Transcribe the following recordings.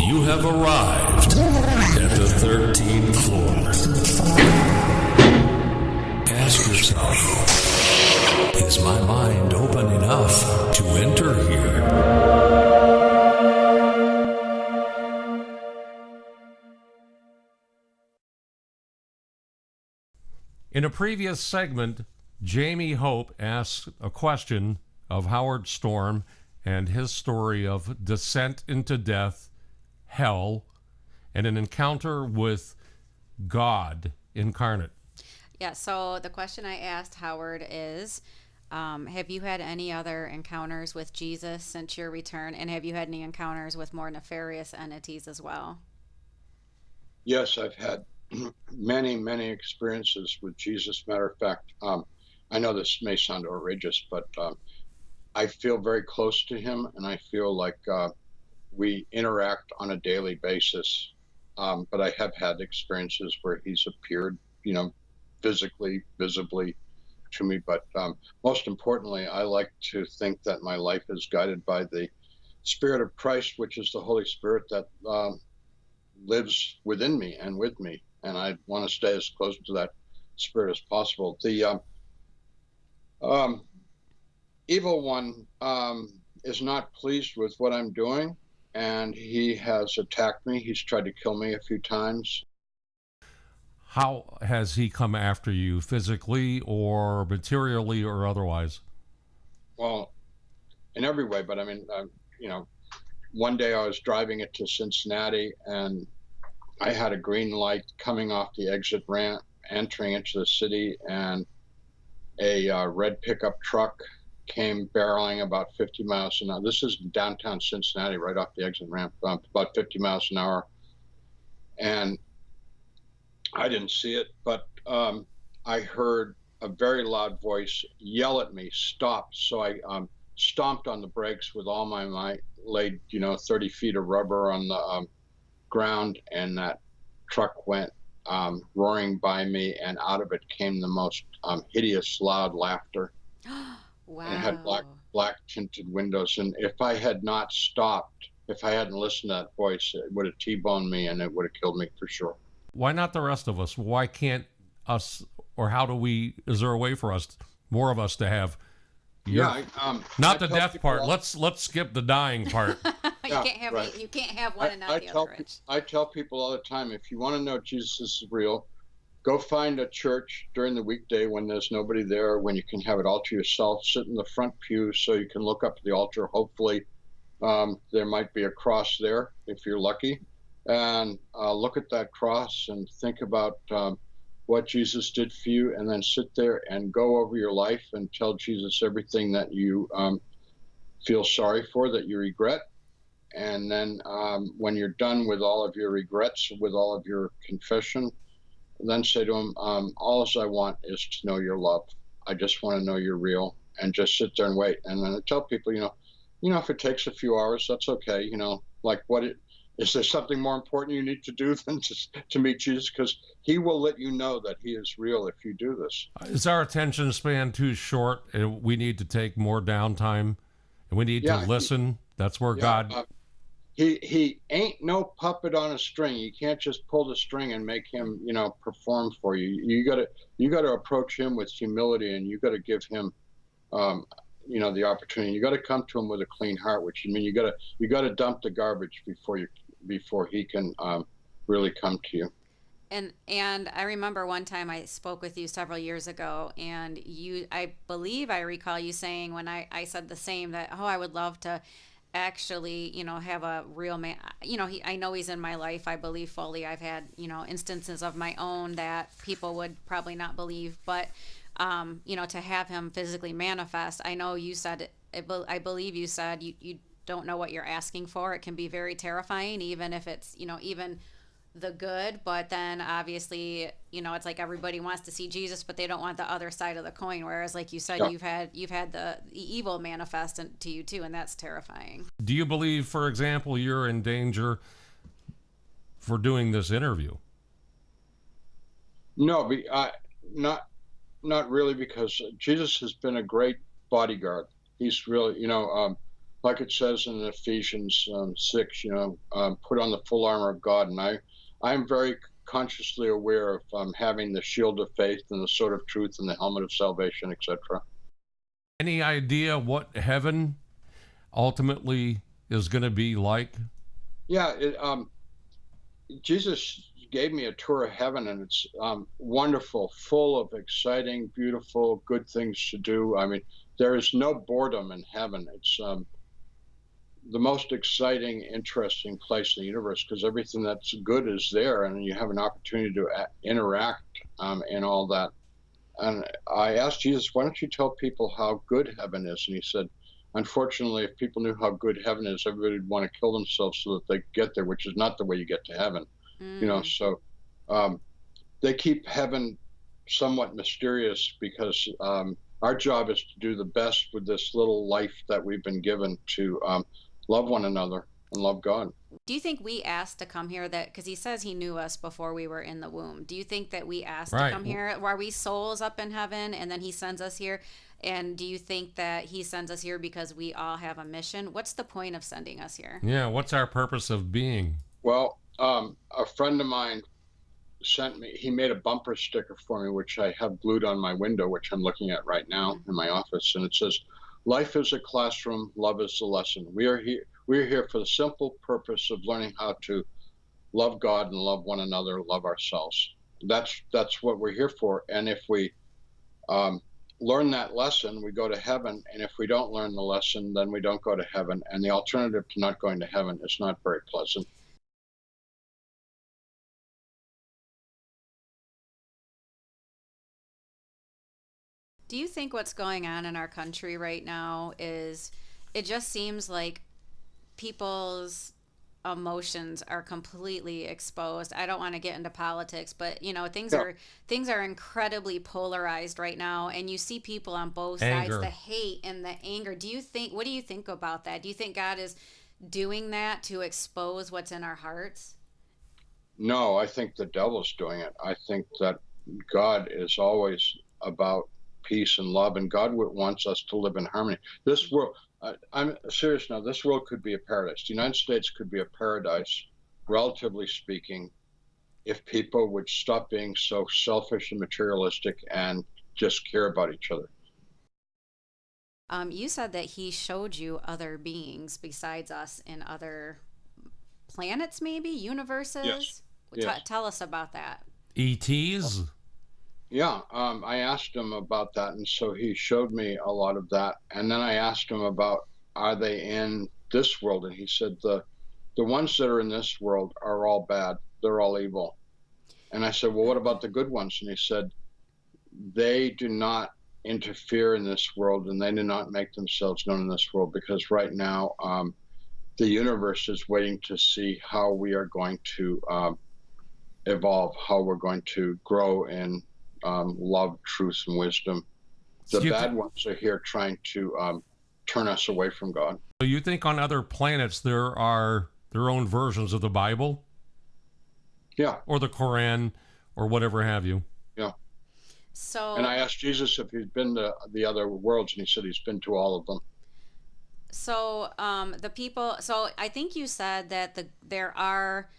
You have arrived at the 13th floor. Ask yourself, is my mind open enough to enter here? In a previous segment, Jamie Hope asked a question of Howard Storm and his story of descent into death, hell, and an encounter with God incarnate. Yeah, so the question I asked Howard is, have you had any other encounters with Jesus since your return? And have you had any encounters with more nefarious entities as well? Yes, I've had many, many experiences with Jesus. Matter of fact, I know this may sound outrageous, but I feel very close to him, and I feel like we interact on a daily basis. But I have had experiences where he's appeared, physically, visibly to me. But most importantly, I like to think that my life is guided by the Spirit of Christ, which is the Holy Spirit that lives within me and with me. And I want to stay as close to that Spirit as possible. The evil one is not pleased with what I'm doing, and he has attacked me. He's tried to kill me a few times. How has he come after you, physically or materially or otherwise? Well, in every way, but I mean, one day I was driving it to Cincinnati, and I had a green light coming off the exit ramp, entering into the city, and a red pickup truck came barreling about 50 miles an hour. This is downtown Cincinnati, right off the exit ramp, about 50 miles an hour. And I didn't see it, but I heard a very loud voice yell at me, "Stop!" So I stomped on the brakes with all my might, laid 30 feet of rubber on the ground, and that truck went roaring by me, and out of it came the most hideous, loud laughter. Wow. And it had black tinted windows. And if I had not stopped, if I hadn't listened to that voice, it would have T-boned me, and it would have killed me for sure. Why not the rest of us? Why can't us, or how do we, is there a way for us, more of us to have not the death part. Let's skip the dying part. You can't have one and not the other, Rich. I tell people all the time, if you want to know Jesus is real, go find a church during the weekday when there's nobody there, when you can have it all to yourself. Sit in the front pew so you can look up at the altar. Hopefully there might be a cross there if you're lucky. And look at that cross and think about what Jesus did for you, and then sit there and go over your life and tell Jesus everything that you feel sorry for, that you regret. And then when you're done with all of your regrets, with all of your confession, then say to him, all I want is to know your love. I just want to know you're real, and just sit there and wait. And then I tell people, if it takes a few hours, that's okay. Is there something more important you need to do than to meet Jesus? Because he will let you know that he is real if you do this. Is our attention span too short, and we need to take more downtime, and we need to listen? That's where God... He ain't no puppet on a string. You can't just pull the string and make him, perform for you. You gotta approach him with humility, and you gotta give him, the opportunity. You gotta come to him with a clean heart, which you gotta dump the garbage before he can really come to you. And I remember one time I spoke with you several years ago, and I believe I recall you saying when I said the same, that I would love to actually have a real man. I know he's in my life, I believe fully. I've had instances of my own that people would probably not believe, but to have him physically manifest. I know you said, I believe you said you don't know what you're asking for. It can be very terrifying, even if it's even the good, but then obviously it's like everybody wants to see Jesus, but they don't want the other side of the coin, whereas like you said, you've had the evil manifest to you too, and that's terrifying. Do you believe, for example, you're in danger for doing this interview? No, not really, because Jesus has been a great bodyguard. He's really, like it says in Ephesians 6, put on the full armor of God. And I'm very consciously aware of having the shield of faith and the sword of truth and the helmet of salvation, etc. Any idea what heaven ultimately is going to be like? Yeah, Jesus gave me a tour of heaven, and it's wonderful, full of exciting, beautiful, good things to do. I mean, there is no boredom in heaven. It's the most exciting, interesting place in the universe because everything that's good is there, and you have an opportunity to interact and all that. And I asked Jesus, why don't you tell people how good heaven is? And he said, unfortunately, if people knew how good heaven is, everybody would want to kill themselves so that they get there, which is not the way you get to heaven. So they keep heaven somewhat mysterious because our job is to do the best with this little life that we've been given to love one another and love God. Do you think we asked to come here that, because he says he knew us before we were in the womb. Do you think that we asked to come here? Are we souls up in heaven and then he sends us here? And do you think that he sends us here because we all have a mission? What's the point of sending us here? Yeah, what's our purpose of being? Well, a friend of mine he made a bumper sticker for me, which I have glued on my window, which I'm looking at right now in my office. And it says, life is a classroom, love is the lesson. We're here for the simple purpose of learning how to love God and love one another, love ourselves. That's what we're here for. And if we learn that lesson, we go to heaven. And if we don't learn the lesson, then we don't go to heaven. And the alternative to not going to heaven is not very pleasant. Do you think what's going on in our country right now is, it just seems like people's emotions are completely exposed. I don't want to get into politics, but things are incredibly polarized right now, and you see people on both sides, the hate and the anger. What do you think about that? Do you think God is doing that to expose what's in our hearts? No, I think the devil's doing it. I think that God is always about peace and love, and God wants us to live in harmony. This world, I'm serious now, this world could be a paradise. The United States could be a paradise, relatively speaking, if people would stop being so selfish and materialistic and just care about each other. You said that he showed you other beings besides us in other planets, maybe universes. Yes. Yes. Tell us about that. ETs. Yeah, I asked him about that, and so he showed me a lot of that. And then I asked him about, are they in this world? And he said the ones that are in this world are all bad. They're all evil. And I said, well, what about the good ones? And he said, they do not interfere in this world, and they do not make themselves known in this world, because right now the universe is waiting to see how we are going to evolve, how we're going to grow in love, truth, and wisdom. The bad ones are here trying to turn us away from God. So you think on other planets there are their own versions of the Bible? Yeah. Or the Quran, or whatever have you? Yeah. So. And I asked Jesus if he'd been to the other worlds, and he said he's been to all of them. So the people. So I think you said that there are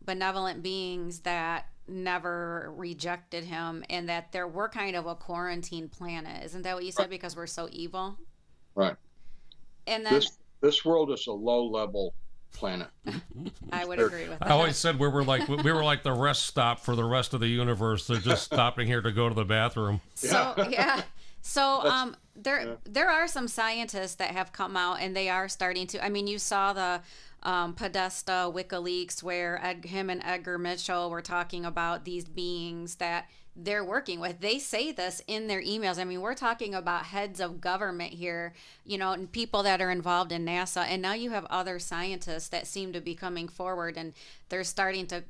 benevolent beings that never rejected him, and that we're kind of a quarantine planet. Isn't that what you said? Right. Because we're so evil. Right. And then this world is a low-level planet. I would agree with that. I always said we were like the rest stop for the rest of the universe. They're just stopping here to go to the bathroom. So yeah. So there are some scientists that have come out, and they are starting to. I mean, you saw the Podesta WikiLeaks, where him and Edgar Mitchell were talking about these beings that they're working with. They say this in their emails. I mean, we're talking about heads of government here, and people that are involved in NASA. And now you have other scientists that seem to be coming forward, and they're starting to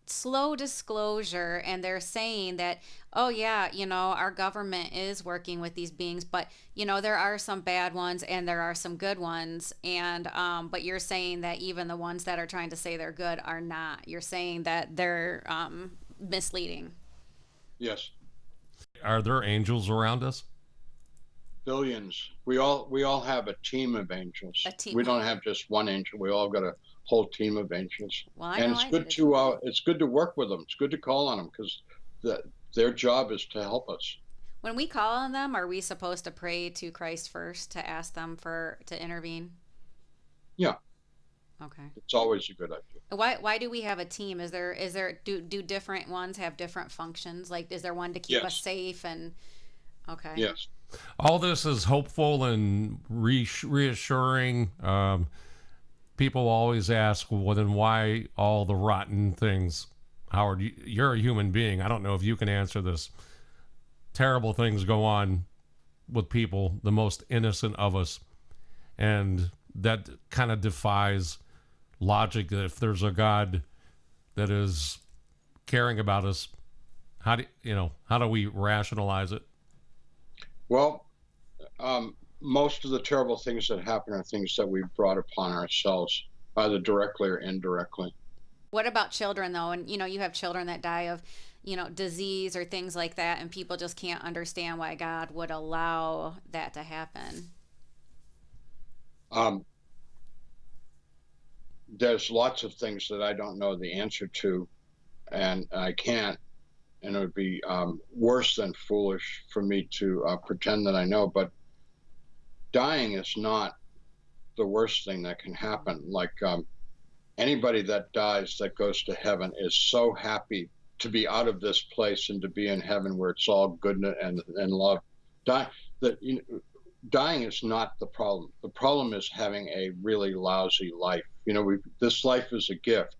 slow disclosure, and they're saying that, oh yeah, our government is working with these beings, but there are some bad ones and there are some good ones, and but you're saying that even the ones that are trying to say they're good are not. You're saying that they're misleading. Yes. Are there angels around us? billions. We all have a team of angels. A team. We don't have just one angel. We all got a whole team of angels. Well, I And know I did it. it's good to work with them. It's good to call on them because their job is to help us. When we call on them, are we supposed to pray to Christ first to ask them to intervene? Yeah, Okay. it's always a good idea. Why do we have a team? Do different ones have different functions? Like, is there one to keep us Yes. safe and okay? Yes. All this is hopeful and reassuring. People always ask, well, then why all the rotten things? Howard, you're a human being. I don't know if you can answer this. Terrible things go on with people, the most innocent of us. And that kind of defies logic. That if there's a God that is caring about us, how do we rationalize it? Well, most of the terrible things that happen are things that we've brought upon ourselves, either directly or indirectly. What about children though? And you have children that die of, disease or things like that, and people just can't understand why God would allow that to happen. Um, there's lots of things that I don't know the answer to, and I can't. And it would be worse than foolish for me to pretend that I know. But dying is not the worst thing that can happen. Like anybody that dies that goes to heaven is so happy to be out of this place and to be in heaven where it's all goodness and love. Dying is not the problem. The problem is having a really lousy life. This life is a gift,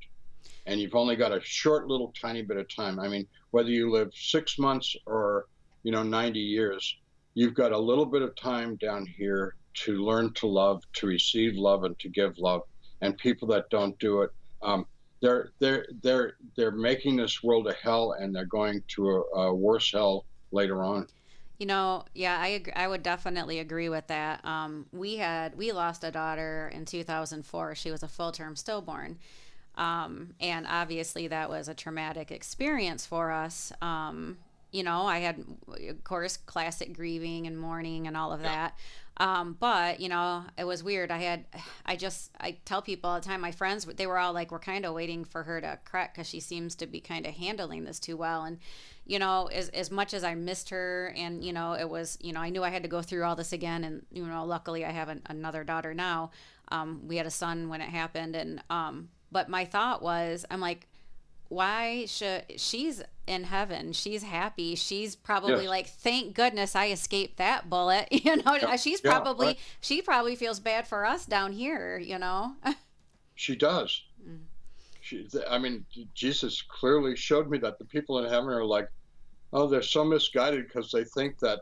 and you've only got a short little tiny bit of time. I mean, whether you live 6 months or 90 years, you've got a little bit of time down here to learn to love, to receive love, and to give love. And people that don't do it, they're making this world a hell, and they're going to a worse hell later on. Yeah, I would definitely agree with that. We lost a daughter in 2004. She was a full-term stillborn. And obviously that was a traumatic experience for us. I had, of course, classic grieving and mourning and all of that. But it was weird. I tell people all the time, my friends, they were all like, we're kind of waiting for her to crack because she seems to be kind of handling this too well. And, as much as I missed her and, it was, I knew I had to go through all this again. And, luckily I have another daughter now. We had a son when it happened. And, but my thought was, I'm like, she's in heaven, she's happy, she's probably Yes. like, thank goodness I escaped that bullet. She's Yeah, probably right. she probably feels bad for us down here. She does. I mean, Jesus clearly showed me that the people in heaven are like, oh, they're so misguided because they think that,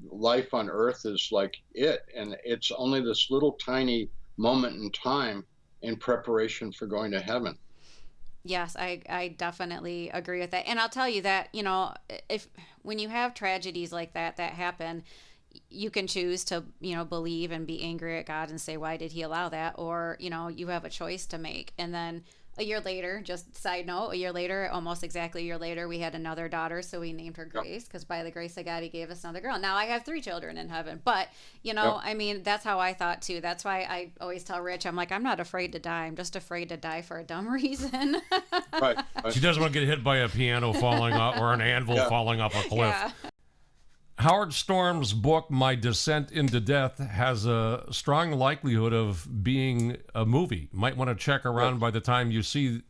life on earth is like it. And it's only this little tiny moment in time in preparation for going to heaven. Yes, I definitely agree with that. And I'll tell you that, if when you have tragedies like that happen, you can choose to, believe and be angry at God and say, why did he allow that? Or, you have a choice to make. And then a year later, just side note, a year later, almost exactly a year later, we had another daughter. So we named her Grace because by the grace of God, he gave us another girl. Now I have 3 children in heaven. But, I mean, that's how I thought too. That's why I always tell Rich, I'm like, I'm not afraid to die. I'm just afraid to die for a dumb reason. Right. She doesn't want to get hit by a piano falling off or an anvil falling off a cliff. Yeah. Howard Storm's book, My Descent into Death, has a strong likelihood of being a movie. Might want to check around by the time you see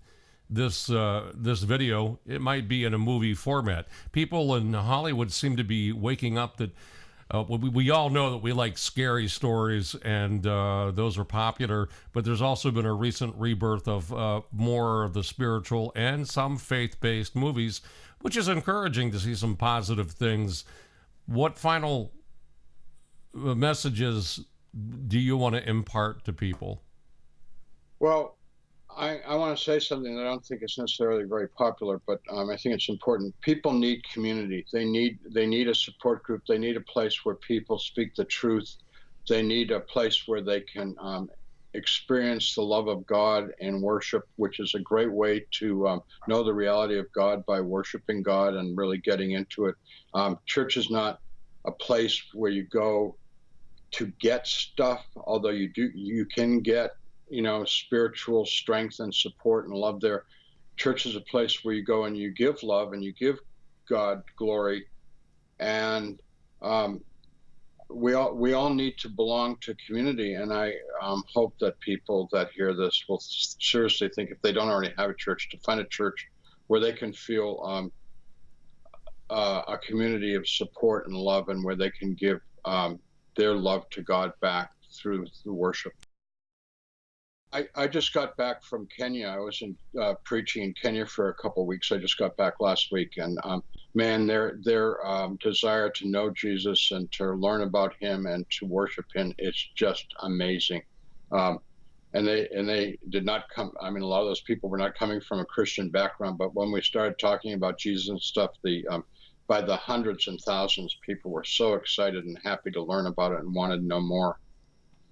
this video. It might be in a movie format. People in Hollywood seem to be waking up that we all know that we like scary stories, and those are popular, but there's also been a recent rebirth of more of the spiritual and some faith-based movies, which is encouraging to see some positive things. What final messages do you want to impart to people? Well, I want to say something that I don't think is necessarily very popular, but I think it's important. People need community. They need a support group. They need a place where people speak the truth. They need a place where they can experience the love of God and worship, which is a great way to know the reality of God by worshiping God and really getting into it. Church is not a place where you go to get stuff, although you can get, spiritual strength and support and love there. Church is a place where you go and you give love and you give God glory, and we all need to belong to community. And I hope that people that hear this will seriously think, if they don't already have a church, to find a church where they can feel a community of support and love, and where they can give their love to God back through the worship. I just got back from Kenya. I was preaching in Kenya for a couple of weeks. I just got back last week, and man, their desire to know Jesus and to learn about Him and to worship Him, it's just amazing. And they did not come. I mean, a lot of those people were not coming from a Christian background, but when we started talking about Jesus and stuff, by the hundreds and thousands, people were so excited and happy to learn about it and wanted to know more.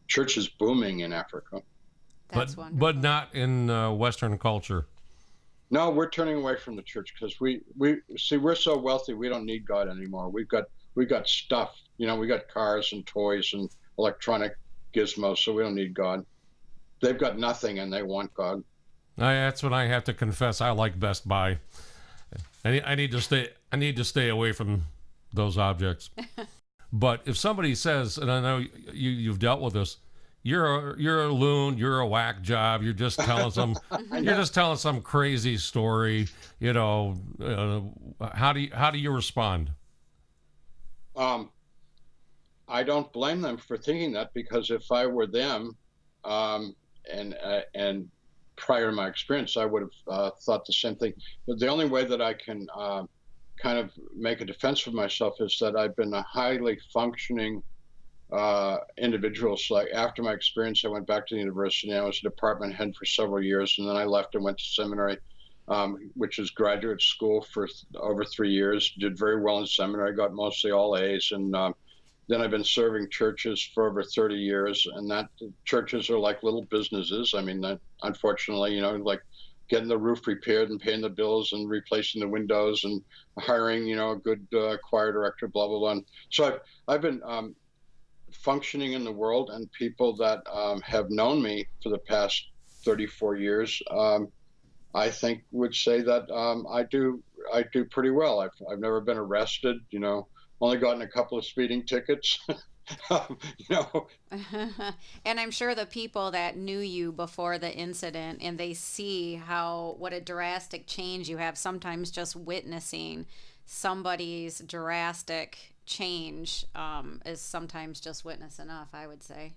Church is booming in Africa. That's wonderful. But not in Western culture. No, we're turning away from the church because we see, we're so wealthy, we don't need God anymore. We've got stuff, we got cars and toys and electronic gizmos, so we don't need God. They've got nothing and they want God. That's when I have to confess, I like Best Buy. I need to stay away from those objects. But if somebody says, and I know you've dealt with this, you're a loon, you're a whack job, you're just telling some crazy story, how do you respond? I don't blame them for thinking that, because if I were them, and prior to my experience, I would have thought the same thing. But the only way that I can kind of make a defense for myself is that I've been a highly functioning individual. So like, after my experience, I went back to the university. I was a department head for several years, and then I left and went to seminary, which is graduate school for over 3 years. Did very well in seminary, got mostly all A's, and then I've been serving churches for over 30 years, and that churches are like little businesses. I mean, unfortunately, like getting the roof repaired and paying the bills and replacing the windows and hiring, a good choir director, blah, blah, blah. And so I've been functioning in the world, and people that have known me for the past 34 years, I think would say that I do pretty well. I've never been arrested, only gotten a couple of speeding tickets. And I'm sure the people that knew you before the incident, and they see what a drastic change you have, sometimes just witnessing somebody's drastic change is sometimes just witness enough, I would say.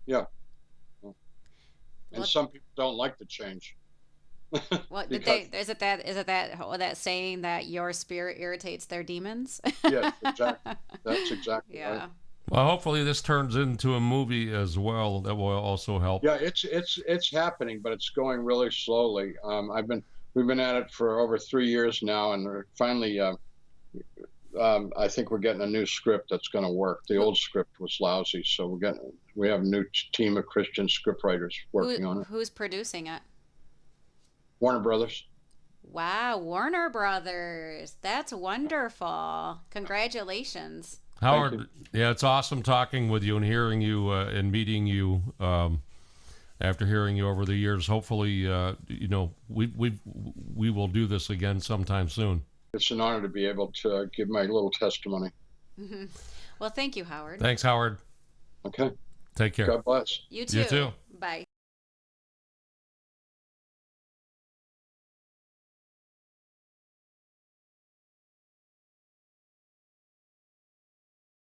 Yeah. And some people don't like the change. What did they? Is it that saying that your spirit irritates their demons? Yes, exactly. That's exactly Yeah. right. Well, hopefully this turns into a movie as well. That will also help. Yeah, it's happening, but it's going really slowly. We've been at it for over 3 years now, and we're finally, I think we're getting a new script that's going to work. The old script was lousy, so we have a new team of Christian scriptwriters working on it. Who's producing it? Warner Brothers. Wow, Warner Brothers. That's wonderful. Congratulations. Howard, yeah, it's awesome talking with you and hearing you and meeting you after hearing you over the years. Hopefully, we will do this again sometime soon. It's an honor to be able to give my little testimony. Mm-hmm. Well, thank you, Howard. Thanks, Howard. Okay. Take care. God bless. You too. You too. Bye.